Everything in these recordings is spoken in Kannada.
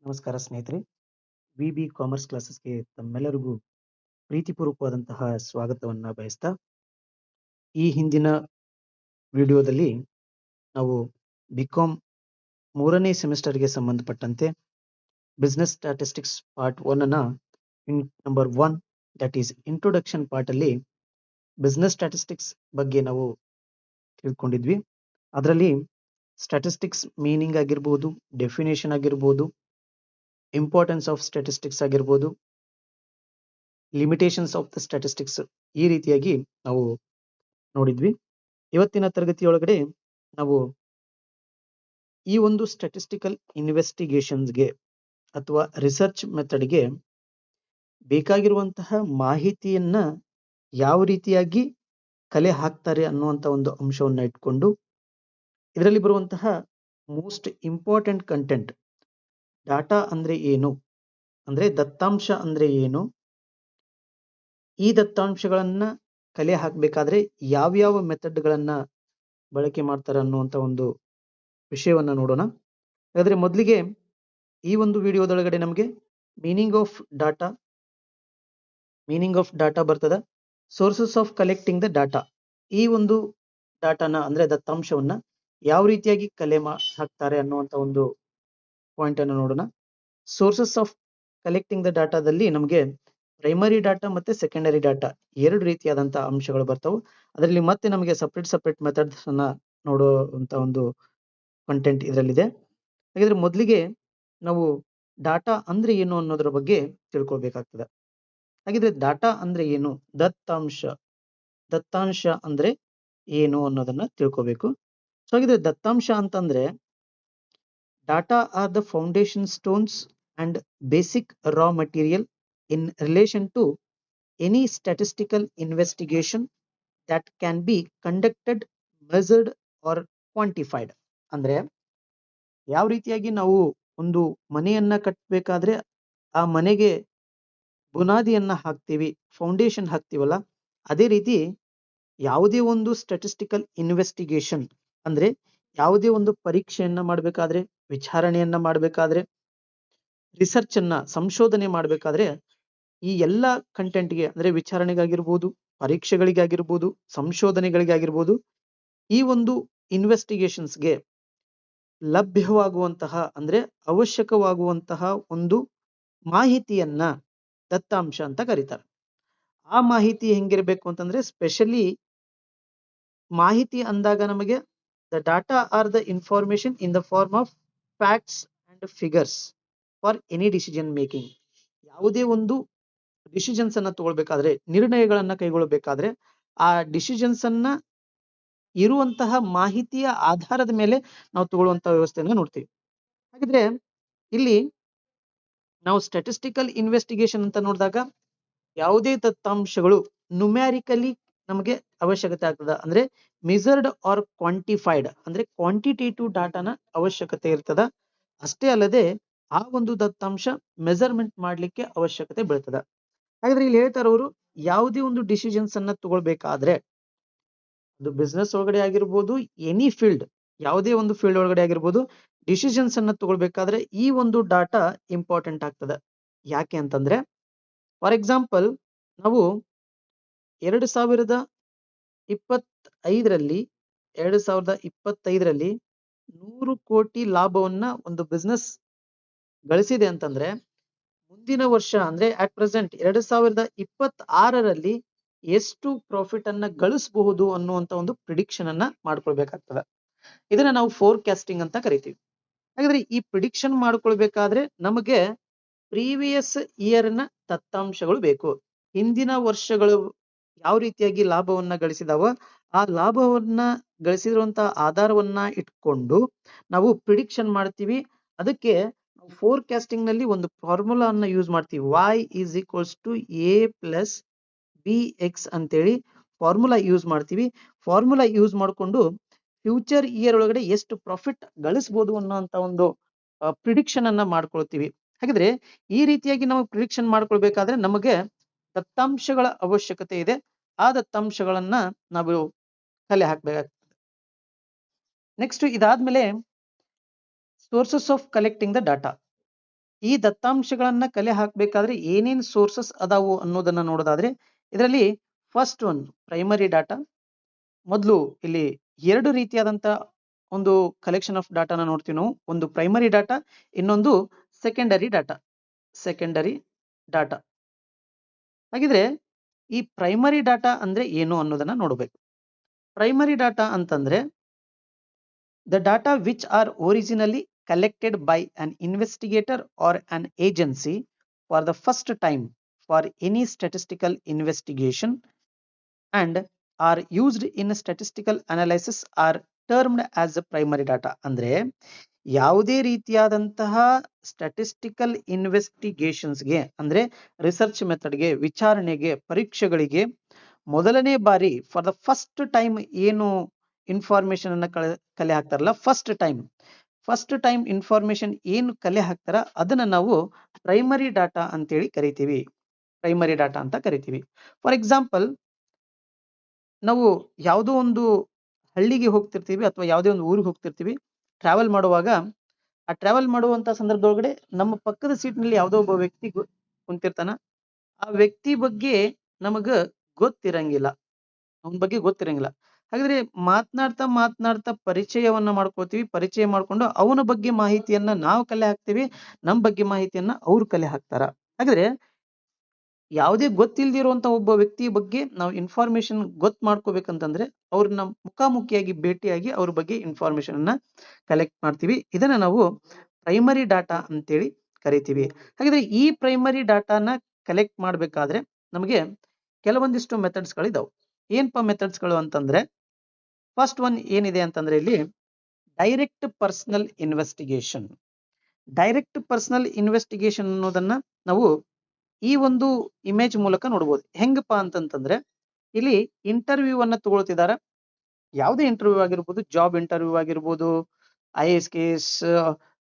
ನಮಸ್ಕಾರ ಸ್ನೇಹಿತರೆ. ವಿ ಕಾಮರ್ಸ್ ಕ್ಲಾಸಸ್‌ಗೆ ತಮ್ಮೆಲ್ಲರಿಗೂ ಪ್ರೀತಿಪೂರ್ವಕವಾದಂತಹ ಸ್ವಾಗತವನ್ನ ಬಯಸ್ತಾ, ಈ ಹಿಂದಿನ ವಿಡಿಯೋದಲ್ಲಿ ನಾವು ಬಿಕಾಮ್ 3ನೇ ಸೆಮಿಸ್ಟರ್‌ಗೆ ಸಂಬಂಧಪಟ್ಟಂತೆ ಬಿಸಿನೆಸ್ ಸ್ಟ್ಯಾಟಿಸ್ಟಿಕ್ಸ್ ಪಾರ್ಟ್ 1 ಅನ್ನ number 1 that is introduction part ಅಲ್ಲಿ ಬಿಸಿನೆಸ್ ಸ್ಟ್ಯಾಟಿಸ್ಟಿಕ್ಸ್ ಬಗ್ಗೆ ನಾವು ತಿಳ್ಕೊಂಡಿದ್ವಿ. ಅದರಲ್ಲಿ ಸ್ಟ್ಯಾಟಿಸ್ಟಿಕ್ಸ್ ಮೀನಿಂಗ್ ಆಗಿರ್ಬೋದು, ಡೆಫಿನೇಷನ್ ಆಗಿರ್ಬೋದು, ಇಂಪಾರ್ಟೆನ್ಸ್ ಆಫ್ ಸ್ಟ್ಯಾಟಿಸ್ಟಿಕ್ಸ್ ಆಗಿರ್ಬೋದು, ಲಿಮಿಟೇಷನ್ಸ್ ಆಫ್ ದ ಸ್ಟ್ಯಾಟಿಸ್ಟಿಕ್ಸ್ ಈ ರೀತಿಯಾಗಿ ನಾವು ನೋಡಿದ್ವಿ. ಇವತ್ತಿನ ತರಗತಿಯೊಳಗಡೆ ನಾವು ಈ ಒಂದು ಸ್ಟ್ಯಾಟಿಸ್ಟಿಕಲ್ ಇನ್ವೆಸ್ಟಿಗೇಷನ್ಸ್ಗೆ ಅಥವಾ ರಿಸರ್ಚ್ ಮೆಥಡ್ಗೆ ಬೇಕಾಗಿರುವಂತಹ ಮಾಹಿತಿಯನ್ನ ಯಾವ ರೀತಿಯಾಗಿ ಕಲೆ ಹಾಕ್ತಾರೆ ಅನ್ನುವಂಥ ಒಂದು ಅಂಶವನ್ನ ಇಟ್ಕೊಂಡು ಇದರಲ್ಲಿ ಬರುವಂತಹ ಮೋಸ್ಟ್ ಇಂಪಾರ್ಟೆಂಟ್ ಕಂಟೆಂಟ್, ಡಾಟಾ ಅಂದ್ರೆ ಏನು, ಅಂದ್ರೆ ದತ್ತಾಂಶ ಅಂದ್ರೆ ಏನು, ಈ ದತ್ತಾಂಶಗಳನ್ನ ಕಲೆ ಹಾಕಬೇಕಾದ್ರೆ ಯಾವ್ಯಾವ ಮೆಥಡ್ಗಳನ್ನ ಬಳಕೆ ಮಾಡ್ತಾರೆ ಅನ್ನುವಂಥ ಒಂದು ವಿಷಯವನ್ನ ನೋಡೋಣ. ಹಾಗಾದ್ರೆ ಮೊದಲಿಗೆ ಈ ಒಂದು ವಿಡಿಯೋದೊಳಗಡೆ ನಮಗೆ ಮೀನಿಂಗ್ ಆಫ್ ಡಾಟಾ ಬರ್ತದ. Sources of collecting the data, ಈ ಒಂದು ಡಾಟಾನ ಅಂದ್ರೆ ದತ್ತಾಂಶವನ್ನ ಯಾವ ರೀತಿಯಾಗಿ ಕಲೆ ಹಾಕ್ತಾರೆ ಅನ್ನುವಂಥ ಒಂದು ಪಾಯಿಂಟ್ ಅನ್ನು ನೋಡೋಣ. ಸೋರ್ಸಸ್ ಆಫ್ ಕಲೆಕ್ಟಿಂಗ್ ದ ಡಾಟಾದಲ್ಲಿ ನಮಗೆ ಪ್ರೈಮರಿ ಡಾಟಾ ಮತ್ತೆ ಸೆಕೆಂಡರಿ ಡಾಟಾ ಎರಡು ರೀತಿಯಾದಂತಹ ಅಂಶಗಳು ಬರ್ತವೆ. ಅದರಲ್ಲಿ ಮತ್ತೆ ನಮಗೆ ಸಪ್ರೇಟ್ ಮೆಥಡ್ಸ್ ಅನ್ನ ನೋಡುವಂತ ಒಂದು ಕಂಟೆಂಟ್ ಇದರಲ್ಲಿದೆ. ಹಾಗಾದ್ರೆ ಮೊದಲಿಗೆ ನಾವು ಡಾಟಾ ಅಂದ್ರೆ ಏನು ಅನ್ನೋದ್ರ ಬಗ್ಗೆ ತಿಳ್ಕೊಳ್ಬೇಕಾಗ್ತದೆ. ಹಾಗಿದ್ರೆ ಡಾಟಾ ಅಂದ್ರೆ ಏನು, ದತ್ತಾಂಶ ಅಂದ್ರೆ ಏನು ಅನ್ನೋದನ್ನ ತಿಳ್ಕೊಬೇಕು. ಸೊ ಹಾಗಿದ್ರೆ ದತ್ತಾಂಶ ಅಂತಂದ್ರೆ data are the foundation stones and basic raw material in relation to any statistical investigation that can be conducted, measured or quantified. ಅಂದ್ರೆ ಯಾವ ರೀತಿಯಾಗಿ ನಾವು ಒಂದು ಮನೆಯನ್ನ ಕಟ್ಟಬೇಕಾದ್ರೆ ಆ ಮನೆಗೆ ಬುನಾದಿಯನ್ನ ಹಾಕ್ತೀವಿ, ಫೌಂಡೇಶನ್ ಹಾಕ್ತೀವಲ್ಲ, ಅದೇ ರೀತಿ ಯಾವುದೇ ಒಂದು ಸ್ಟ್ಯಾಟಿಸ್ಟಿಕಲ್ ಇನ್ವೆಸ್ಟಿಗೇಷನ್ ಅಂದ್ರೆ ಯಾವುದೇ ಒಂದು ಪರೀಕ್ಷೆಯನ್ನ ಮಾಡಬೇಕಾದ್ರೆ, ವಿಚಾರಣೆಯನ್ನ ಮಾಡಬೇಕಾದ್ರೆ, ರಿಸರ್ಚ್ ಅನ್ನ ಸಂಶೋಧನೆ ಮಾಡಬೇಕಾದ್ರೆ ಈ ಎಲ್ಲ ಕಂಟೆಂಟ್ಗೆ ಅಂದ್ರೆ ವಿಚಾರಣೆಗಾಗಿರ್ಬೋದು, ಪರೀಕ್ಷೆಗಳಿಗಾಗಿರ್ಬೋದು, ಸಂಶೋಧನೆಗಳಿಗಾಗಿರ್ಬೋದು, ಈ ಒಂದು ಇನ್ವೆಸ್ಟಿಗೇಷನ್ಸ್ಗೆ ಲಭ್ಯವಾಗುವಂತಹ ಅಂದ್ರೆ ಅವಶ್ಯಕವಾಗುವಂತಹ ಒಂದು ಮಾಹಿತಿಯನ್ನ ದತ್ತಾಂಶ ಅಂತ ಕರೀತಾರೆ. ಆ ಮಾಹಿತಿ ಹೆಂಗಿರ್ಬೇಕು ಅಂತಂದ್ರೆ ಸ್ಪೆಷಲಿ ಮಾಹಿತಿ ಅಂದಾಗ ನಮಗೆ the data are the information in the form of facts and figures for any decision making. ಯಾವುದೇ ಒಂದು ಡಿಸಿಷನ್ಸ್ ಅನ್ನ ತಗೊಳ್ಬೇಕಾದ್ರೆ, ನಿರ್ಣಯಗಳನ್ನ ಕೈಗೊಳ್ಳಬೇಕಾದ್ರೆ ಆ ಡಿಸಿಷನ್ಸ್ ಅನ್ನ ಇರುವಂತಹ ಮಾಹಿತಿಯ ಆಧಾರದ ಮೇಲೆ ನಾವು ತಗೊಳ್ಳುವಂತಹ ವ್ಯವಸ್ಥೆಯನ್ನ ನೋಡ್ತೀವಿ. ಹಾಗಿದ್ರೆ ಇಲ್ಲಿ ನಾವು ಸ್ಟ್ಯಾಟಿಸ್ಟಿಕಲ್ ಇನ್ವೆಸ್ಟಿಗೇಷನ್ ಅಂತ ನೋಡಿದಾಗ ಯಾವುದೇ ದತ್ತಾಂಶಗಳು ನ್ಯೂಮ್ಯಾರಿಕಲಿ ನಮಗೆ ಅವಶ್ಯಕತೆ ಆಗ್ತದ, ಅಂದ್ರೆ ಮೆಜರ್ಡ್ ಆರ್ ಕ್ವಾಂಟಿಫೈಡ್ ಅಂದ್ರೆ ಕ್ವಾಂಟಿಟೇಟಿವ್ ಡಾಟಾನ ಅವಶ್ಯಕತೆ ಇರ್ತದ. ಅಷ್ಟೇ ಅಲ್ಲದೆ ಆ ಒಂದು ದತ್ತಾಂಶ ಮೆಜರ್ಮೆಂಟ್ ಮಾಡ್ಲಿಕ್ಕೆ ಅವಶ್ಯಕತೆ ಬೀಳ್ತದ. ಹಾಗಾದ್ರೆ ಇಲ್ಲಿ ಹೇಳ್ತಾರೆ ಅವರು, ಯಾವುದೇ ಒಂದು ಡಿಸಿಷನ್ಸ್ ಅನ್ನ ತಗೊಳ್ಬೇಕಾದ್ರೆ ಅದು ಬಿಸ್ನೆಸ್ ಒಳಗಡೆ ಆಗಿರ್ಬೋದು, ಎನಿ ಫೀಲ್ಡ್, ಯಾವುದೇ ಒಂದು ಫೀಲ್ಡ್ ಒಳಗಡೆ ಆಗಿರ್ಬೋದು, ಡಿಸಿಷನ್ಸ್ ಅನ್ನ ತಗೊಳ್ಬೇಕಾದ್ರೆ ಈ ಒಂದು ಡಾಟಾ ಇಂಪಾರ್ಟೆಂಟ್ ಆಗ್ತದೆ. ಯಾಕೆ ಅಂತಂದ್ರೆ ಫಾರ್ ಎಕ್ಸಾಂಪಲ್ ನಾವು 2025ರಲ್ಲಿ 100 ಕೋಟಿ ಲಾಭವನ್ನ ಒಂದು ಬಿಸ್ನೆಸ್ ಗಳಿಸಿದೆ ಅಂತಂದ್ರೆ ಮುಂದಿನ ವರ್ಷ ಅಂದ್ರೆ ಅಟ್ ಪ್ರೆಸೆಂಟ್ 2026ರಲ್ಲಿ ಎಷ್ಟು ಪ್ರಾಫಿಟ್ ಅನ್ನ ಗಳಿಸಬಹುದು ಅನ್ನುವಂತ ಒಂದು ಪ್ರಿಡಿಕ್ಷನ್ ಅನ್ನ ಮಾಡ್ಕೊಳ್ಬೇಕಾಗ್ತದೆ. ಇದನ್ನ ನಾವು ಫೋರ್ಕಾಸ್ಟಿಂಗ್ ಅಂತ ಕರಿತೀವಿ. ಹಾಗಾದ್ರೆ ಈ ಪ್ರಿಡಿಕ್ಷನ್ ಮಾಡ್ಕೊಳ್ಬೇಕಾದ್ರೆ ನಮಗೆ ಪ್ರೀವಿಯಸ್ ಇಯರ್ ನ ದತ್ತಾಂಶಗಳು ಬೇಕು. ಹಿಂದಿನ ವರ್ಷಗಳು ಯಾವ ರೀತಿಯಾಗಿ ಲಾಭವನ್ನ ಗಳಿಸಿದಾವ, ಆ ಲಾಭವನ್ನ ಗಳಿಸಿರುವಂತಹ ಆಧಾರವನ್ನ ಇಟ್ಕೊಂಡು ನಾವು ಪ್ರಿಡಿಕ್ಷನ್ ಮಾಡ್ತೀವಿ. ಅದಕ್ಕೆ ಫೋರ್ಕಾಸ್ಟಿಂಗ್ ನಲ್ಲಿ ಒಂದು ಫಾರ್ಮುಲಾ ಅನ್ನ ಯೂಸ್ ಮಾಡ್ತೀವಿ. y is equals to a plus bx ಅಂತೇಳಿ ಫಾರ್ಮುಲಾ ಯೂಸ್ ಮಾಡ್ತೀವಿ. ಫಾರ್ಮುಲಾ ಯೂಸ್ ಮಾಡಿಕೊಂಡು ಫ್ಯೂಚರ್ ಇಯರ್ ಒಳಗಡೆ ಎಷ್ಟು ಪ್ರಾಫಿಟ್ ಗಳಿಸಬಹುದು ಅನ್ನೋಂತ ಒಂದು ಪ್ರಿಡಿಕ್ಷನ್ ಅನ್ನ ಮಾಡ್ಕೊಳ್ತೀವಿ. ಹಾಗಿದ್ರೆ ಈ ರೀತಿಯಾಗಿ ನಾವು ಪ್ರಿಡಿಕ್ಷನ್ ಮಾಡ್ಕೊಳ್ಬೇಕಾದ್ರೆ ನಮಗೆ ದತ್ತಾಂಶಗಳ ಅವಶ್ಯಕತೆ ಇದೆ. ಆ ದತ್ತಾಂಶಗಳನ್ನ ನಾವು ಕಲೆ ಹಾಕ್ಬೇಕಾಗ್ತದೆ. ನೆಕ್ಸ್ಟ್ ಇದಾದ್ಮೇಲೆ sources of collecting the data. ಈ ದತ್ತಾಂಶಗಳನ್ನ ಕಲೆ ಹಾಕಬೇಕಾದ್ರೆ ಏನೇನ್ ಸೋರ್ಸಸ್ ಅದಾವು ಅನ್ನೋದನ್ನ ನೋಡೋದಾದ್ರೆ ಇದರಲ್ಲಿ ಫಸ್ಟ್ ಒನ್ ಪ್ರೈಮರಿ ಡಾಟಾ. ಮೊದಲು ಇಲ್ಲಿ ಎರಡು ರೀತಿಯಾದಂತ ಒಂದು ಕಲೆಕ್ಷನ್ ಆಫ್ ಡಾಟಾನ ನೋಡ್ತೀವಿ ನಾವು. ಒಂದು ಪ್ರೈಮರಿ ಡಾಟಾ, ಇನ್ನೊಂದು ಸೆಕೆಂಡರಿ ಡಾಟಾ. ಸೆಕೆಂಡರಿ ಡಾಟಾ ಹಾಗಿದ್ರೆ ಈ ಪ್ರೈಮರಿ ಡಾಟಾ ಅಂದ್ರೆ ಏನು ಅನ್ನೋದನ್ನ ನೋಡಬೇಕು. ಪ್ರೈಮರಿ ಡಾಟಾ ಅಂತಂದ್ರೆ the data which are originally collected by an investigator or an agency for the first time for any statistical investigation and are used in statistical analysis are termed as a primary data. ಅಂದ್ರೆ ಯಾವುದೇ ರೀತಿಯಾದಂತಹ ಸ್ಟ್ಯಾಟಿಸ್ಟಿಕಲ್ ಇನ್ವೆಸ್ಟಿಗೇಷನ್ಸ್ಗೆ ಅಂದ್ರೆ ರಿಸರ್ಚ್ ಮೆಥಡ್ಗೆ, ವಿಚಾರಣೆಗೆ, ಪರೀಕ್ಷೆಗಳಿಗೆ ಮೊದಲನೇ ಬಾರಿ ಫಾರ್ ದ ಫಸ್ಟ್ ಟೈಮ್ ಏನು ಇನ್ಫಾರ್ಮೇಶನ್ ಅನ್ನ ಕಲೆ ಹಾಕ್ತಾರಲ್ಲ, ಫಸ್ಟ್ ಟೈಮ್ ಇನ್ಫಾರ್ಮೇಶನ್ ಏನು ಕಲೆ ಹಾಕ್ತಾರ ಅದನ್ನ ನಾವು ಪ್ರೈಮರಿ ಡಾಟಾ ಅಂತೇಳಿ ಕರಿತೀವಿ. ಪ್ರೈಮರಿ ಡಾಟಾ ಅಂತ ಕರಿತೀವಿ. ಫಾರ್ ಎಕ್ಸಾಂಪಲ್, ನಾವು ಯಾವುದೋ ಒಂದು ಹಳ್ಳಿಗೆ ಹೋಗ್ತಿರ್ತೀವಿ ಅಥವಾ ಯಾವುದೇ ಒಂದು ಊರಿಗೆ ಹೋಗ್ತಿರ್ತೀವಿ. ಟ್ರಾವೆಲ್ ಮಾಡುವಾಗ ಆ ಟ್ರಾವೆಲ್ ಮಾಡುವಂತ ಸಂದರ್ಭದೊಳಗಡೆ ನಮ್ಮ ಪಕ್ಕದ ಸೀಟ್ನಲ್ಲಿ ಯಾವುದೋ ಒಬ್ಬ ವ್ಯಕ್ತಿ ಕುಂತಿರ್ತಾನ. ಆ ವ್ಯಕ್ತಿ ಬಗ್ಗೆ ನಮಗ ಗೊತ್ತಿರಂಗಿಲ್ಲ, ಅವನ ಬಗ್ಗೆ ಗೊತ್ತಿರಂಗಿಲ್ಲ. ಹಾಗಾದ್ರೆ ಮಾತನಾಡ್ತಾ ಪರಿಚಯವನ್ನ ಮಾಡ್ಕೋತೀವಿ. ಪರಿಚಯ ಮಾಡ್ಕೊಂಡು ಅವನ ಬಗ್ಗೆ ಮಾಹಿತಿಯನ್ನ ನಾವು ಕಲೆ ಹಾಕ್ತೀವಿ, ನಮ್ಮ ಬಗ್ಗೆ ಮಾಹಿತಿಯನ್ನ ಅವ್ರು ಕಲೆ ಹಾಕ್ತಾರ. ಹಾಗಾದ್ರೆ ಯಾವುದೇ ಗೊತ್ತಿಲ್ದಿರುವಂತ ಒಬ್ಬ ವ್ಯಕ್ತಿ ಬಗ್ಗೆ ನಾವು ಇನ್ಫಾರ್ಮೇಶನ್ ಮಾಡ್ಕೋಬೇಕಂತಂದ್ರೆ ಅವ್ರನ್ನ ಮುಖಾಮುಖಿಯಾಗಿ ಭೇಟಿಯಾಗಿ ಅವ್ರ ಬಗ್ಗೆ ಇನ್ಫಾರ್ಮೇಶನ್ ಅನ್ನ ಕಲೆಕ್ಟ್ ಮಾಡ್ತೀವಿ. ಇದನ್ನ ನಾವು ಪ್ರೈಮರಿ ಡಾಟಾ ಅಂತೇಳಿ ಕರಿತೀವಿ. ಹಾಗಾದ್ರೆ ಈ ಪ್ರೈಮರಿ ಡಾಟಾನ ಕಲೆಕ್ಟ್ ಮಾಡ್ಬೇಕಾದ್ರೆ ನಮಗೆ ಕೆಲವೊಂದಿಷ್ಟು ಮೆಥಡ್ಸ್ ಗಳಿದಾವೆ. ಏನಪ್ಪಾ ಮೆಥಡ್ಸ್ ಗಳು ಅಂತಂದ್ರೆ, ಫಸ್ಟ್ ಒನ್ ಏನಿದೆ ಅಂತಂದ್ರೆ ಇಲ್ಲಿ direct personal investigation. Direct personal investigation ಅನ್ನೋದನ್ನ ನಾವು ಈ ಒಂದು ಇಮೇಜ್ ಮೂಲಕ ನೋಡಬಹುದು. ಹೆಂಗಪ್ಪ ಅಂತಂತಂದ್ರೆ, ಇಲ್ಲಿ ಇಂಟರ್ವ್ಯೂ ಅನ್ನ ತಗೊಳ್ತಿದಾರ. ಯಾವುದೇ ಇಂಟರ್ವ್ಯೂ ಆಗಿರ್ಬೋದು, ಜಾಬ್ ಇಂಟರ್ವ್ಯೂ ಆಗಿರ್ಬೋದು, IAS KS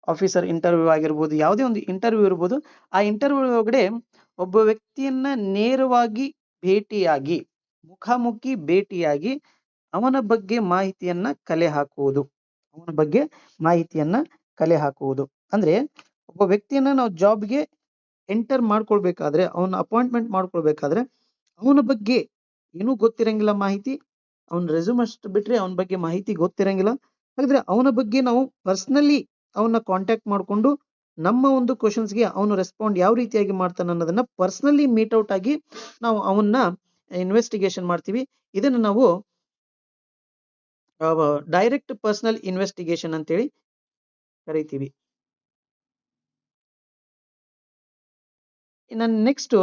ಆಫೀಸರ್ ಇಂಟರ್ವ್ಯೂ ಆಗಿರ್ಬೋದು, ಯಾವುದೇ ಒಂದು ಇಂಟರ್ವ್ಯೂ ಇರ್ಬೋದು. ಆ ಇಂಟರ್ವ್ಯೂ ಒಳಗಡೆ ಒಬ್ಬ ವ್ಯಕ್ತಿಯನ್ನ ನೇರವಾಗಿ ಭೇಟಿಯಾಗಿ, ಮುಖಾಮುಖಿ ಭೇಟಿಯಾಗಿ ಅವನ ಬಗ್ಗೆ ಮಾಹಿತಿಯನ್ನ ಕಲೆ ಹಾಕುವುದು. ಅವನ ಬಗ್ಗೆ ಮಾಹಿತಿಯನ್ನ ಕಲೆ ಹಾಕುವುದು ಅಂದ್ರೆ, ಒಬ್ಬ ವ್ಯಕ್ತಿಯನ್ನ ನಾವು ಜಾಬ್ಗೆ ಎಂಟರ್ ಮಾಡ್ಕೊಳ್ಬೇಕಾದ್ರೆ, ಅವನ ಅಪಾಯಿಂಟ್ಮೆಂಟ್ ಮಾಡ್ಕೊಳ್ಬೇಕಾದ್ರೆ ಅವನ ಬಗ್ಗೆ ಏನೂ ಗೊತ್ತಿರಂಗಿಲ್ಲ ಮಾಹಿತಿ. ಅವನ ರೆಸ್ಯೂಮ್ ಅಷ್ಟು ಬಿಟ್ರೆ ಅವನ ಬಗ್ಗೆ ಮಾಹಿತಿ ಗೊತ್ತಿರಂಗಿಲ್ಲ. ಹಾಗಾದ್ರೆ ಅವನ ಬಗ್ಗೆ ನಾವು ಪರ್ಸನಲಿ ಅವನ್ನ ಕಾಂಟ್ಯಾಕ್ಟ್ ಮಾಡಿಕೊಂಡು ನಮ್ಮ ಒಂದು ಕ್ವಶನ್ಸ್ಗೆ ಅವನು ರೆಸ್ಪಾಂಡ್ ಯಾವ ರೀತಿಯಾಗಿ ಮಾಡ್ತಾನೆ ಅನ್ನೋದನ್ನ ಪರ್ಸನಲಿ ಮೀಟ್ ಔಟ್ ಆಗಿ ನಾವು ಅವನ್ನ ಇನ್ವೆಸ್ಟಿಗೇಷನ್ ಮಾಡ್ತೀವಿ. ಇದನ್ನ ನಾವು ಡೈರೆಕ್ಟ್ ಪರ್ಸನಲ್ ಇನ್ವೆಸ್ಟಿಗೇಷನ್ ಅಂತೇಳಿ ಕರಿತೀವಿ. ಇನ್ನು ನೆಕ್ಸ್ಟ್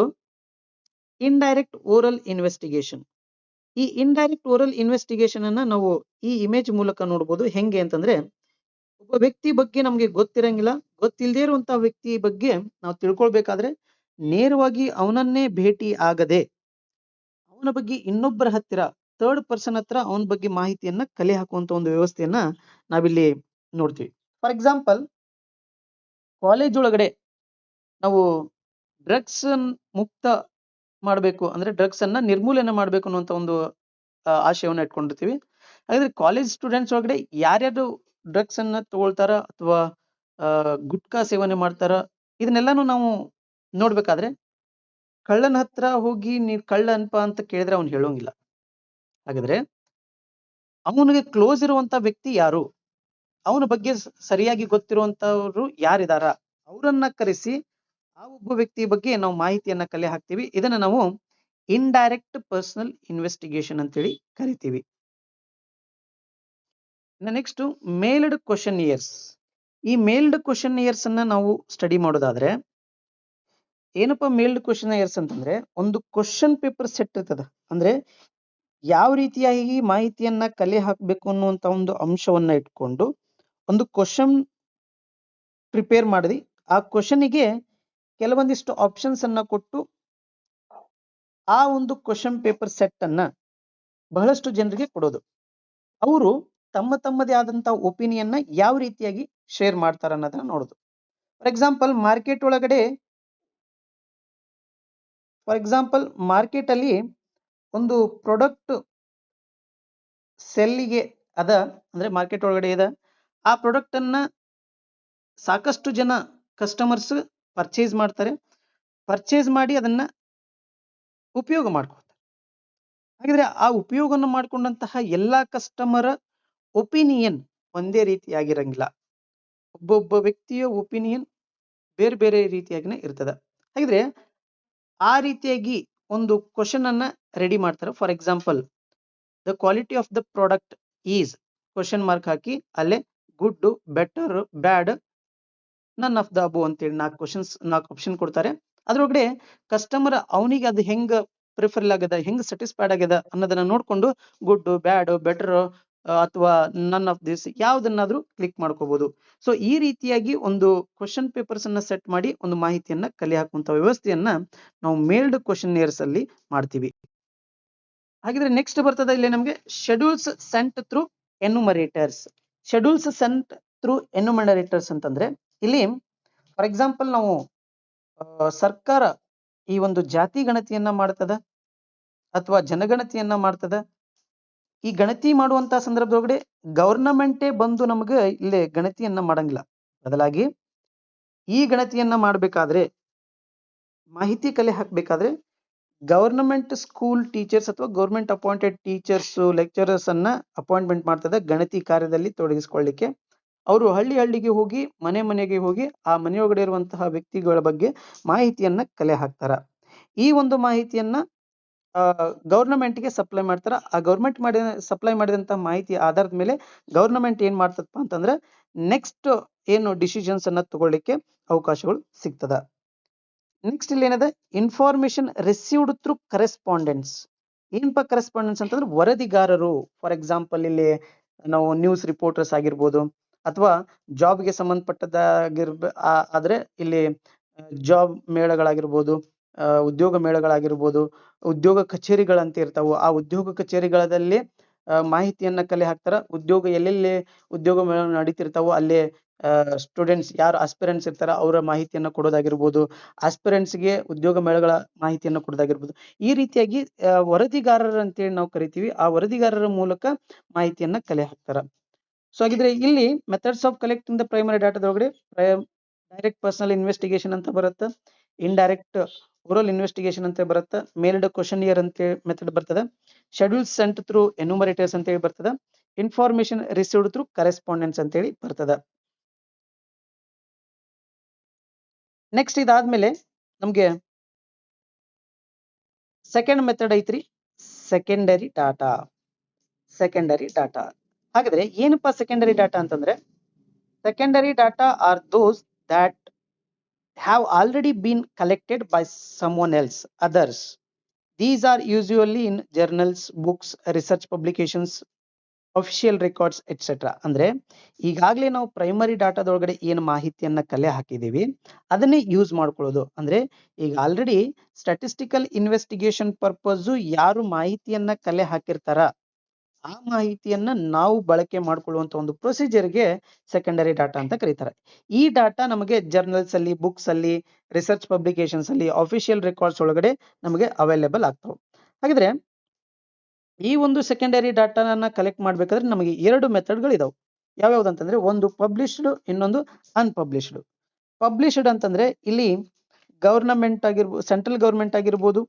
ಇಂಡೈರೆಕ್ಟ್ ಓರಲ್ ಇನ್ವೆಸ್ಟಿಗೇಷನ್. ಈ ಇಂಡೈರೆಕ್ಟ್ ಓರಲ್ ಇನ್ವೆಸ್ಟಿಗೇಷನ್ ಅನ್ನ ನಾವು ಈ ಇಮೇಜ್ ಮೂಲಕ ನೋಡಬಹುದು. ಹೆಂಗೆ ಅಂತಂದ್ರೆ, ಒಬ್ಬ ವ್ಯಕ್ತಿ ಬಗ್ಗೆ ನಮ್ಗೆ ಗೊತ್ತಿರಂಗಿಲ್ಲ, ಗೊತ್ತಿಲ್ಲದೆ ಇರುವಂತಹ ವ್ಯಕ್ತಿ ಬಗ್ಗೆ ನಾವು ತಿಳ್ಕೊಳ್ಬೇಕಾದ್ರೆ ನೇರವಾಗಿ ಅವನನ್ನೇ ಭೇಟಿ ಆಗದೆ ಅವನ ಬಗ್ಗೆ ಇನ್ನೊಬ್ಬರ ಹತ್ತಿರ, ಥರ್ಡ್ ಪರ್ಸನ್ ಹತ್ರ ಅವನ ಬಗ್ಗೆ ಮಾಹಿತಿಯನ್ನ ಕಲೆ ಹಾಕುವಂತ ಒಂದು ವ್ಯವಸ್ಥೆಯನ್ನ ನಾವಿಲ್ಲಿ ನೋಡ್ತೀವಿ. ಫಾರ್ ಎಕ್ಸಾಂಪಲ್, ಕಾಲೇಜ್ ಒಳಗಡೆ ನಾವು ಡ್ರಗ್ಸ್ ಮುಕ್ತ ಮಾಡಬೇಕು ಅಂದ್ರೆ, ಡ್ರಗ್ಸ್ ಅನ್ನ ನಿರ್ಮೂಲನೆ ಮಾಡಬೇಕು ಅನ್ನುವಂತ ಒಂದು ಆಶಯವನ್ನ ಇಟ್ಕೊಂಡಿರ್ತೀವಿ. ಹಾಗಾದ್ರೆ ಕಾಲೇಜ್ ಸ್ಟೂಡೆಂಟ್ಸ್ ಒಳಗಡೆ ಯಾರ್ಯಾರು ಡ್ರಗ್ಸ್ ಅನ್ನ ತಗೊಳ್ತಾರ ಅಥವಾ ಗುಟ್ಕಾ ಸೇವನೆ ಮಾಡ್ತಾರ, ಇದನ್ನೆಲ್ಲಾನು ನಾವು ನೋಡ್ಬೇಕಾದ್ರೆ ಕಳ್ಳನ ಹತ್ರ ಹೋಗಿ ನೀವ್ ಕಳ್ಳ ಅನ್ಪ ಅಂತ ಕೇಳಿದ್ರೆ ಅವ್ನು ಹೇಳೋಂಗಿಲ್ಲ. ಹಾಗಾದ್ರೆ ಅವನಿಗೆ ಕ್ಲೋಸ್ ಇರುವಂತ ವ್ಯಕ್ತಿ ಯಾರು, ಅವನ ಬಗ್ಗೆ ಸರಿಯಾಗಿ ಗೊತ್ತಿರುವಂತವ್ರು ಯಾರಿದಾರ, ಅವರನ್ನ ಕರೆಸಿ ಆ ಒಬ್ಬ ವ್ಯಕ್ತಿ ಬಗ್ಗೆ ನಾವು ಮಾಹಿತಿಯನ್ನ ಕಲೆ ಹಾಕ್ತೀವಿ. ಇದನ್ನ ನಾವು ಇಂಡೈರೆಕ್ಟ್ ಪರ್ಸನಲ್ ಇನ್ವೆಸ್ಟಿಗೇಷನ್ ಅಂತೇಳಿ ಕರಿತೀವಿ. ನೆಕ್ಸ್ಟ್ ಮೇಲ್ಡ್ ಕ್ವಶನಿಯರ್ಸ್. ಈ ಮೇಲ್ಡ್ ಕ್ವಶನಿಯರ್ಸ್ ಅನ್ನ ನಾವು ಸ್ಟಡಿ ಮಾಡೋದಾದ್ರೆ ಏನಪ್ಪಾ ಮೇಲ್ಡ್ ಕ್ವಶನಿಯರ್ಸ್ ಅಂತಂದ್ರೆ, ಒಂದು ಕ್ವಶನ್ ಪೇಪರ್ ಸೆಟ್ ಇರ್ತದ. ಅಂದ್ರೆ ಯಾವ ರೀತಿಯಾಗಿ ಮಾಹಿತಿಯನ್ನ ಕಲೆ ಹಾಕ್ಬೇಕು ಅನ್ನುವಂತ ಒಂದು ಅಂಶವನ್ನ ಇಟ್ಕೊಂಡು ಒಂದು ಕ್ವಶನ್ ಪ್ರಿಪೇರ್ ಮಾಡಿ ಆ ಕ್ವಶನಿಗೆ ಕೆಲವೊಂದಿಷ್ಟು ಆಪ್ಷನ್ಸ್ ಅನ್ನ ಕೊಟ್ಟು ಆ ಒಂದು ಕ್ವಶನ್ ಪೇಪರ್ ಸೆಟ್ ಅನ್ನ ಬಹಳಷ್ಟು ಜನರಿಗೆ ಕೊಡೋದು. ಅವರು ತಮ್ಮದೇ ಆದಂತ ಒಪಿನಿಯನ್ ಯಾವ ರೀತಿಯಾಗಿ ಶೇರ್ ಮಾಡ್ತಾರ ಅನ್ನೋದನ್ನ ನೋಡೋದು. ಫಾರ್ ಎಕ್ಸಾಂಪಲ್, ಮಾರ್ಕೆಟ್ ಅಲ್ಲಿ ಒಂದು ಪ್ರಾಡಕ್ಟ್ ಸೆಲ್ಲಿಗೆ ಅದ ಅಂದ್ರೆ ಮಾರ್ಕೆಟ್ ಒಳಗಡೆ ಇದೆ. ಆ ಪ್ರಾಡಕ್ಟ್ ಅನ್ನ ಸಾಕಷ್ಟು ಜನ ಕಸ್ಟಮರ್ಸ್ ಪರ್ಚೇಸ್ ಮಾಡ್ತಾರೆ, ಪರ್ಚೇಸ್ ಮಾಡಿ ಅದನ್ನ ಉಪಯೋಗ ಮಾಡ್ಕೊತಾರೆ. ಹಾಗಿದ್ರೆ ಆ ಉಪಯೋಗವನ್ನು ಮಾಡಿಕೊಂಡಂತಹ ಎಲ್ಲಾ ಕಸ್ಟಮರ್ ಒಪಿನಿಯನ್ ಒಂದೇ ರೀತಿಯಾಗಿರಂಗಿಲ್ಲ. ಒಬ್ಬೊಬ್ಬ ವ್ಯಕ್ತಿಯ ಒಪಿನಿಯನ್ ಬೇರೆ ಬೇರೆ ರೀತಿಯಾಗಿನೇ ಇರ್ತದ. ಹಾಗಿದ್ರೆ ಆ ರೀತಿಯಾಗಿ ಒಂದು ಕ್ವಶನ್ ಅನ್ನ ರೆಡಿ ಮಾಡ್ತಾರೆ. For example, the quality of the product is question mark ಹಾಕಿ ಅಲ್ಲೇ good, better, bad, none of the above ಅಂತೇಳಿ 4 ಆಪ್ಷನ್ ಕೊಡ್ತಾರೆ. ಅದ್ರೊಳಗಡೆ ಕಸ್ಟಮರ್ ಅವನಿಗೆ ಅದು ಹೆಂಗ ಪ್ರಿಫರ್ ಆಗದ, ಹೆಂಗ್ ಸ್ಯಾಟಿಸ್ಫೈಡ್ ಆಗ್ಯದ ಅನ್ನೋದನ್ನ ನೋಡ್ಕೊಂಡು ಗುಡ್, ಬ್ಯಾಡ್, ಬೆಟರ್ ಅಥವಾ ನನ್ ಆಫ್ ದಿಸ್ ಯಾವ್ದನ್ನಾದ್ರೂ ಕ್ಲಿಕ್ ಮಾಡ್ಕೋಬಹುದು. ಸೊ ಈ ರೀತಿಯಾಗಿ ಒಂದು ಕ್ವಶನ್ ಪೇಪರ್ಸ್ ಅನ್ನ ಸೆಟ್ ಮಾಡಿ ಒಂದು ಮಾಹಿತಿಯನ್ನ ಕಲೆ ಹಾಕುವಂತ ವ್ಯವಸ್ಥೆಯನ್ನ ನಾವು ಮೇಲ್ಡ್ ಕ್ವಶನ್ನಿಯರ್ಸ್ ಅಲ್ಲಿ ಮಾಡ್ತೀವಿ. ಹಾಗಿದ್ರೆ ನೆಕ್ಸ್ಟ್ ಬರ್ತದೆ ಇಲ್ಲಿ ನಮಗೆ schedules sent through enumerators. Schedules sent through enumerators ಅಂತಂದ್ರೆ ಇಲ್ಲಿ ಫಾರ್ ಎಕ್ಸಾಂಪಲ್ ನಾವು ಸರ್ಕಾರ ಈ ಒಂದು ಜಾತಿ ಗಣತಿಯನ್ನ ಮಾಡ್ತದ ಅಥವಾ ಜನಗಣತಿಯನ್ನ ಮಾಡ್ತದ. ಈ ಗಣತಿ ಮಾಡುವಂತ ಸಂದರ್ಭದೊಳಗಡೆ ಗವರ್ನಮೆಂಟೇ ಬಂದು ನಮಗೆ ಇಲ್ಲಿ ಗಣತಿಯನ್ನ ಮಾಡಂಗಿಲ್ಲ. ಬದಲಾಗಿ ಈ ಗಣತಿಯನ್ನ ಮಾಡಬೇಕಾದ್ರೆ, ಮಾಹಿತಿ ಕಲೆ ಹಾಕಬೇಕಾದ್ರೆ ಗವರ್ನಮೆಂಟ್ ಸ್ಕೂಲ್ ಟೀಚರ್ಸ್ ಅಥವಾ ಗವರ್ನಮೆಂಟ್ ಅಪಾಯಿಂಟೆಡ್ ಟೀಚರ್ಸ್, ಲೆಕ್ಚರರ್ಸ್ ಅನ್ನ ಅಪಾಯಿಂಟ್ಮೆಂಟ್ ಮಾಡ್ತದೆ ಗಣತಿ ಕಾರ್ಯದಲ್ಲಿ ತೊಡಗಿಸಿಕೊಳ್ಳಿಕ್ಕೆ. ಅವರು ಹಳ್ಳಿಗೆ ಹೋಗಿ, ಮನೆಗೆ ಹೋಗಿ ಆ ಮನೆಯೊಳಗಡೆ ಇರುವಂತಹ ವ್ಯಕ್ತಿಗಳ ಬಗ್ಗೆ ಮಾಹಿತಿಯನ್ನ ಕಲೆ ಹಾಕ್ತಾರ. ಈ ಒಂದು ಮಾಹಿತಿಯನ್ನ ಗವರ್ನಮೆಂಟ್ಗೆ ಸಪ್ಲೈ ಮಾಡ್ತಾರ. ಆ ಗವರ್ನಮೆಂಟ್ ಸಪ್ಲೈ ಮಾಡಿದಂತ ಮಾಹಿತಿ ಆಧಾರದ ಮೇಲೆ ಗವರ್ನಮೆಂಟ್ ಏನ್ ಮಾಡ್ತದಪ್ಪ ಅಂತಂದ್ರೆ ನೆಕ್ಸ್ಟ್ ಏನು ಡಿಸಿಷನ್ಸ್ ಅನ್ನ ತಗೊಳ್ಳಿಕ್ಕೆ ಅವಕಾಶಗಳು ಸಿಗ್ತದ. ನೆಕ್ಸ್ಟ್ ಇಲ್ಲಿ ಏನದ, ಇನ್ಫಾರ್ಮೇಶನ್ ರಿಸೀವ್ಡ್ ಥ್ರೂ ಕರೆಸ್ಪಾಂಡೆನ್ಸ್. ಏನಪ್ಪ ಕರೆಸ್ಪಾಂಡೆನ್ಸ್ ಅಂತಂದ್ರೆ ವರದಿಗಾರರು. ಫಾರ್ ಎಕ್ಸಾಂಪಲ್ ಇಲ್ಲಿ ನಾವು ನ್ಯೂಸ್ ರಿಪೋರ್ಟರ್ಸ್ ಆಗಿರ್ಬೋದು ಅಥವಾ ಜಾಬ್ಗೆ ಆದ್ರೆ ಇಲ್ಲಿ ಜಾಬ್ ಮೇಳಗಳಾಗಿರ್ಬೋದು, ಉದ್ಯೋಗ ಮೇಳಗಳಾಗಿರ್ಬೋದು, ಉದ್ಯೋಗ ಕಚೇರಿಗಳಂತ ಇರ್ತಾವು. ಆ ಉದ್ಯೋಗ ಕಚೇರಿಗಳಲ್ಲಿ ಮಾಹಿತಿಯನ್ನ ಕಲೆ ಹಾಕ್ತಾರ. ಉದ್ಯೋಗ ಎಲ್ಲೆಲ್ಲಿ ಉದ್ಯೋಗ ಮೇಳ ನಡೀತಿರ್ತಾವೋ ಅಲ್ಲೇ ಸ್ಟೂಡೆಂಟ್ಸ್ ಯಾರು ಆಸ್ಪಿರೆಂಟ್ಸ್ ಇರ್ತಾರ ಅವರ ಮಾಹಿತಿಯನ್ನ ಕೊಡೋದಾಗಿರ್ಬೋದು, ಆಸ್ಪಿರೆಂಟ್ಸ್ಗೆ ಉದ್ಯೋಗ ಮೇಳಗಳ ಮಾಹಿತಿಯನ್ನ ಕೊಡೋದಾಗಿರ್ಬೋದು. ಈ ರೀತಿಯಾಗಿ ವರದಿಗಾರರು ಅಂತೇಳಿ ನಾವು ಕರಿತೀವಿ. ಆ ವರದಿಗಾರರ ಮೂಲಕ ಮಾಹಿತಿಯನ್ನ ಕಲೆ ಹಾಕ್ತಾರ. ಸೊ ಹಾಗಿದ್ರೆ ಇಲ್ಲಿ methods of collecting the primary ಡಾಟಾದೊಳಗಡೆ ಡೈರೆಕ್ಟ್ ಪರ್ಸನಲ್ ಇನ್ವೆಸ್ಟಿಗೇಷನ್ ಅಂತ ಬರುತ್ತೆ, ಇಂಡೈರೆಕ್ಟ್ ಓರಲ್ ಇನ್ವೆಸ್ಟಿಗೇಷನ್ ಅಂತ ಬರುತ್ತೆ, ಮೇಲ್ಡ್ ಕ್ವಶನಿಯರ್ ಅಂತ ಮೆಥಡ್ ಬರ್ತದೆ, ಶೆಡ್ಯೂಲ್ಸ್ ಸೆಂಟ್ ಥ್ರೂ ಎನ್ಯುಮರೇಟರ್ಸ್ ಅಂತ ಹೇಳಿ ಬರ್ತದೆ, ಇನ್ಫಾರ್ಮೇಶನ್ ರಿಸೀವ್ಡ್ ಥ್ರೂ ಕರೆಸ್ಪಾಂಡೆನ್ಸ್ ಅಂತ ಹೇಳಿ ಬರ್ತದೆ. ನೆಕ್ಸ್ಟ್ ಇದಾದ್ಮೇಲೆ ನಮ್ಗೆ ಸೆಕೆಂಡ್ ಮೆಥಡ್ ಐತ್ರಿ, ಸೆಕೆಂಡರಿ ಡಾಟಾ. ಸೆಕೆಂಡರಿ ಡಾಟಾ ಹಾಗಾದ್ರೆ ಏನಪ್ಪಾ ಸೆಕೆಂಡರಿ ಡಾಟಾ ಅಂತಂದ್ರೆ, secondary data are those that have already been collected by someone else, others. These are usually in journals, books, research publications, official records et cetera. ಅಂದ್ರೆ ಈಗಾಗಲೇ ನಾವು ಪ್ರೈಮರಿ ಡಾಟಾದೊಳಗಡೆ ಏನು ಮಾಹಿತಿಯನ್ನ ಕಲೆ ಹಾಕಿದೀವಿ ಅದನ್ನೇ ಯೂಸ್ ಮಾಡ್ಕೊಳ್ಳೋದು. ಅಂದ್ರೆ ಈಗ ಆಲ್ರೆಡಿ ಸ್ಟಾಟಿಸ್ಟಿಕಲ್ ಇನ್ವೆಸ್ಟಿಗೇಷನ್ ಪರ್ಪಸ್ ಯಾರು ಮಾಹಿತಿಯನ್ನ ಕಲೆ ಹಾಕಿರ್ತಾರ ಆ ಮಾಹಿತಿಯನ್ನ ನಾವು ಬಳಕೆ ಮಾಡ್ಕೊಳ್ಳುವಂತ ಒಂದು ಪ್ರೊಸೀಜರ್ಗೆ ಸೆಕೆಂಡರಿ ಡಾಟಾ ಅಂತ ಕರೀತಾರೆ. ಈ ಡಾಟಾ ನಮಗೆ ಜರ್ನಲ್ಸ್ ಅಲ್ಲಿ, ಬುಕ್ಸ್ ಅಲ್ಲಿ, ರಿಸರ್ಚ್ ಪಬ್ಲಿಕೇಶನ್ಸ್ ಅಲ್ಲಿ, ಅಫಿಷಿಯಲ್ ರೆಕಾರ್ಡ್ಸ್ ಒಳಗಡೆ ನಮಗೆ ಅವೈಲೇಬಲ್ ಆಗ್ತಾವೆ. ಹಾಗಿದ್ರೆ ಈ ಒಂದು ಸೆಕೆಂಡರಿ ಡಾಟಾನ ಕಲೆಕ್ಟ್ ಮಾಡ್ಬೇಕಾದ್ರೆ ನಮಗೆ 2 ಮೆಥಡ್ಗಳು ಇದಾವೆ. ಯಾವ್ಯಾವ್ದಂತಂದ್ರೆ ಒಂದು ಪಬ್ಲಿಷ್ಡ್, ಇನ್ನೊಂದು ಅನ್ಪಬ್ಲಿಷ್ಡ್. ಪಬ್ಲಿಷ್ಡ್ ಅಂತಂದ್ರೆ ಇಲ್ಲಿ ಗವರ್ನಮೆಂಟ್ ಆಗಿರ್ಬೋದು, ಸೆಂಟ್ರಲ್ ಗವರ್ಮೆಂಟ್ ಆಗಿರ್ಬೋದು,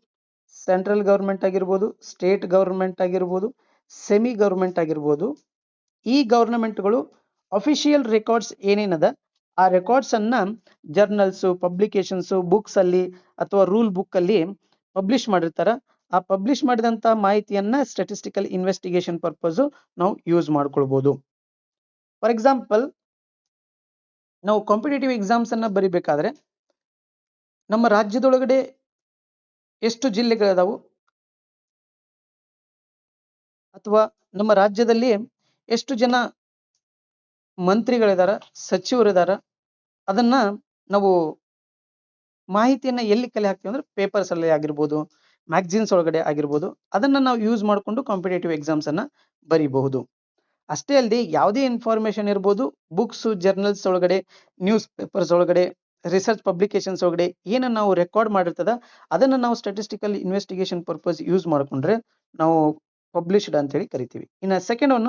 ಸ್ಟೇಟ್ ಗವರ್ಮೆಂಟ್ ಆಗಿರ್ಬೋದು, ಸೆಮಿ ಗವರ್ಮೆಂಟ್ ಆಗಿರ್ಬೋದು, ಈ ಗವರ್ನಮೆಂಟ್ಗಳು ಅಫಿಷಿಯಲ್ ರೆಕಾರ್ಡ್ಸ್ ಏನೇನದ ಆ ರೆಕಾರ್ಡ್ಸ್ ಅನ್ನ ಜರ್ನಲ್ಸ್, ಪಬ್ಲಿಕೇಶನ್ಸ್, ಬುಕ್ಸ್ ಅಲ್ಲಿ ಅಥವಾ ರೂಲ್ ಬುಕ್ ಅಲ್ಲಿ ಪಬ್ಲಿಷ್ ಮಾಡಿರ್ತಾರ. ಆ ಪಬ್ಲಿಷ್ ಮಾಡಿದಂತ ಮಾಹಿತಿಯನ್ನ ಸ್ಟಾಟಿಸ್ಟಿಕಲ್ ಇನ್ವೆಸ್ಟಿಗೇಷನ್ ಪರ್ಪಸ್ ನಾವು ಯೂಸ್ ಮಾಡ್ಕೊಳ್ಬಹುದು. ಫಾರ್ ಎಕ್ಸಾಂಪಲ್, ನಾವು ಕಾಂಪಿಟೇಟಿವ್ ಎಕ್ಸಾಮ್ಸ್ ಅನ್ನ ಬರಿಬೇಕಾದ್ರೆ ನಮ್ಮ ರಾಜ್ಯದೊಳಗಡೆ ಎಷ್ಟು ಜಿಲ್ಲೆಗಳಿದಾವು ಅಥವಾ ನಮ್ಮ ರಾಜ್ಯದಲ್ಲಿ ಎಷ್ಟು ಜನ ಮಂತ್ರಿಗಳಿದಾರ, ಸಚಿವರಿದಾರ, ಅದನ್ನ ನಾವು ಮಾಹಿತಿಯನ್ನ ಎಲ್ಲಿ ಕಲೆ ಹಾಕ್ತೀವಿ ಅಂದ್ರೆ ಪೇಪರ್ಸ್ ಅಲ್ಲಿ ಆಗಿರ್ಬೋದು, ಮ್ಯಾಗಝಿನ್ಸ್ ಒಳಗಡೆ ಆಗಿರ್ಬೋದು, ಅದನ್ನ ನಾವು ಯೂಸ್ ಮಾಡಿಕೊಂಡು ಕಾಂಪಿಟೇಟಿವ್ ಎಕ್ಸಾಮ್ಸ್ ಅನ್ನ ಬರೀಬಹುದು. ಅಷ್ಟೇ ಅಲ್ಲದೆ ಯಾವುದೇ ಇನ್ಫಾರ್ಮೇಶನ್ ಇರ್ಬೋದು, ಬುಕ್ಸ್, ಜರ್ನಲ್ಸ್ ಒಳಗಡೆ, ನ್ಯೂಸ್ ಪೇಪರ್ಸ್ ಒಳಗಡೆ, ರಿಸರ್ಚ್ ಪಬ್ಲಿಕೇಶನ್ಸ್ ಒಳಗಡೆ ಏನ ನಾವು ರೆಕಾರ್ಡ್ ಮಾಡಿರ್ತದ ಅದನ್ನ ನಾವು ಸ್ಟಾಟಿಸ್ಟಿಕಲ್ ಇನ್ವೆಸ್ಟಿಗೇಷನ್ ಪರ್ಪಸ್ ಯೂಸ್ ಮಾಡ್ಕೊಂಡ್ರೆ ನಾವು ಪಬ್ಲಿಷ್ಡ್ ಅಂತ ಹೇಳಿ ಕರಿತೀವಿ. ಇನ್ನು ಸೆಕೆಂಡ್ ಒನ್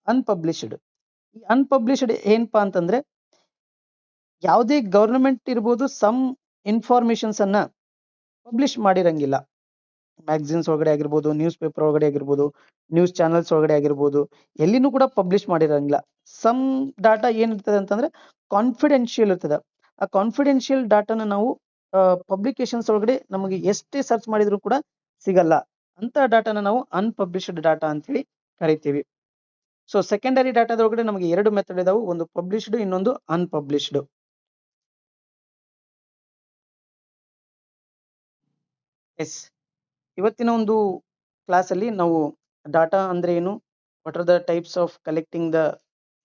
ಅನ್ಪಬ್ಲಿಷ್ಡ್. ಈ ಅನ್ಪಬ್ಲಿಷ್ಡ್ ಏನಪ್ಪಾ ಅಂತಂದ್ರೆ ಯಾವುದೇ ಗವರ್ನಮೆಂಟ್ ಇರ್ಬೋದು ಸಮ್ ಇನ್ಫಾರ್ಮೇಶನ್ಸ್ ಅನ್ನ ಪಬ್ಲಿಷ್ ಮಾಡಿರಂಗಿಲ್ಲ. ಮ್ಯಾಗಝಿನ್ಸ್ ಒಳಗಡೆ ಆಗಿರ್ಬೋದು, ನ್ಯೂಸ್ ಪೇಪರ್ ಒಳಗಡೆ ಆಗಿರ್ಬೋದು, ನ್ಯೂಸ್ ಚಾನಲ್ಸ್ ಒಳಗಡೆ ಆಗಿರ್ಬೋದು, ಎಲ್ಲಿನೂ ಕೂಡ ಪಬ್ಲಿಷ್ ಮಾಡಿರಂಗಿಲ್ಲ. ಸಮ್ ಡಾಟಾ ಏನಿರ್ತದೆ ಅಂತಂದ್ರೆ ಕಾನ್ಫಿಡೆನ್ಷಿಯಲ್ ಇರ್ತದೆ. ಆ ಕಾನ್ಫಿಡೆನ್ಷಿಯಲ್ ಡಾಟಾನ ನಾವು ಪಬ್ಲಿಕೇಶನ್ಸ್ ಒಳಗಡೆ ನಮಗೆ ಎಷ್ಟೇ ಸರ್ಚ್ ಮಾಡಿದ್ರು ಕೂಡ ಸಿಗಲ್ಲ. ಅಂತ ಡಾಟಾನ ನಾವು ಅನ್ಪಬ್ಲಿಷ್ಡ್ ಡಾಟಾ ಅಂತೇಳಿ ಕರಿತೀವಿ. ಸೊ ಸೆಕೆಂಡರಿ ಡಾಟಾದೊಳಗಡೆ ನಮಗೆ 2 ಮೆಥಡ್ ಇದಾವೆ, ಒಂದು ಪಬ್ಲಿಷ್ಡ್, ಇನ್ನೊಂದು ಅನ್ಪಬ್ಲಿಷ್ಡ್. ಎಸ್, ಇವತ್ತಿನ ಒಂದು ಕ್ಲಾಸ್ ಅಲ್ಲಿ ನಾವು ಡಾಟಾ ಅಂದ್ರೆ ಏನು, what are the types of collecting the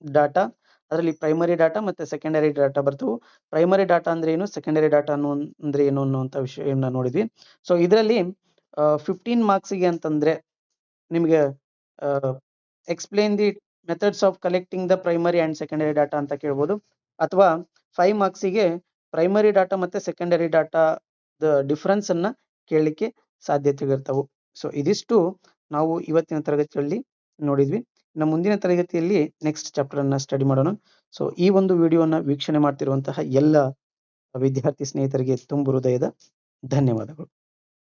data, ಅದರಲ್ಲಿ ಪ್ರೈಮರಿ ಡಾಟಾ ಮತ್ತೆ ಸೆಕೆಂಡರಿ ಡಾಟಾ ಬರ್ತವೆ. ಪ್ರೈಮರಿ ಡಾಟಾ ಅಂದ್ರೆ ಏನು, ಸೆಕೆಂಡರಿ ಡಾಟಾ ಅಂದ್ರೆ ಏನು ಅನ್ನುವಂಥ ವಿಷಯವನ್ನ ನೋಡಿದ್ವಿ. ಸೊ ಇದರಲ್ಲಿ 15 ಮಾರ್ಕ್ಸ್ಗೆ ಅಂತಂದ್ರೆ ನಿಮಗೆ explain the methods of collecting the primary and secondary data ಅಂತ ಕೇಳ್ಬೋದು, ಅಥವಾ 5 ಮಾರ್ಕ್ಸಿಗೆ ಪ್ರೈಮರಿ ಡಾಟಾ ಮತ್ತೆ ಸೆಕೆಂಡರಿ ಡಾಟಾ ಡಿಫರೆನ್ಸ್ ಅನ್ನ ಕೇಳಲಿಕ್ಕೆ ಸಾಧ್ಯತೆಗಳಿರ್ತವೆ. ಸೊ ಇದಿಷ್ಟು ನಾವು ಇವತ್ತಿನ ತರಗತಿಯಲ್ಲಿ ನೋಡಿದ್ವಿ. ಇನ್ನು ಮುಂದಿನ ತರಗತಿಯಲ್ಲಿ ನೆಕ್ಸ್ಟ್ ಚಾಪ್ಟರ್ ಅನ್ನ ಸ್ಟಡಿ ಮಾಡೋಣ. ಸೊ ಈ ಒಂದು ವಿಡಿಯೋನ ವೀಕ್ಷಣೆ ಮಾಡ್ತಿರುವಂತಹ ಎಲ್ಲ ವಿದ್ಯಾರ್ಥಿ ಸ್ನೇಹಿತರಿಗೆ ತುಂಬು ಹೃದಯದ ಧನ್ಯವಾದಗಳು.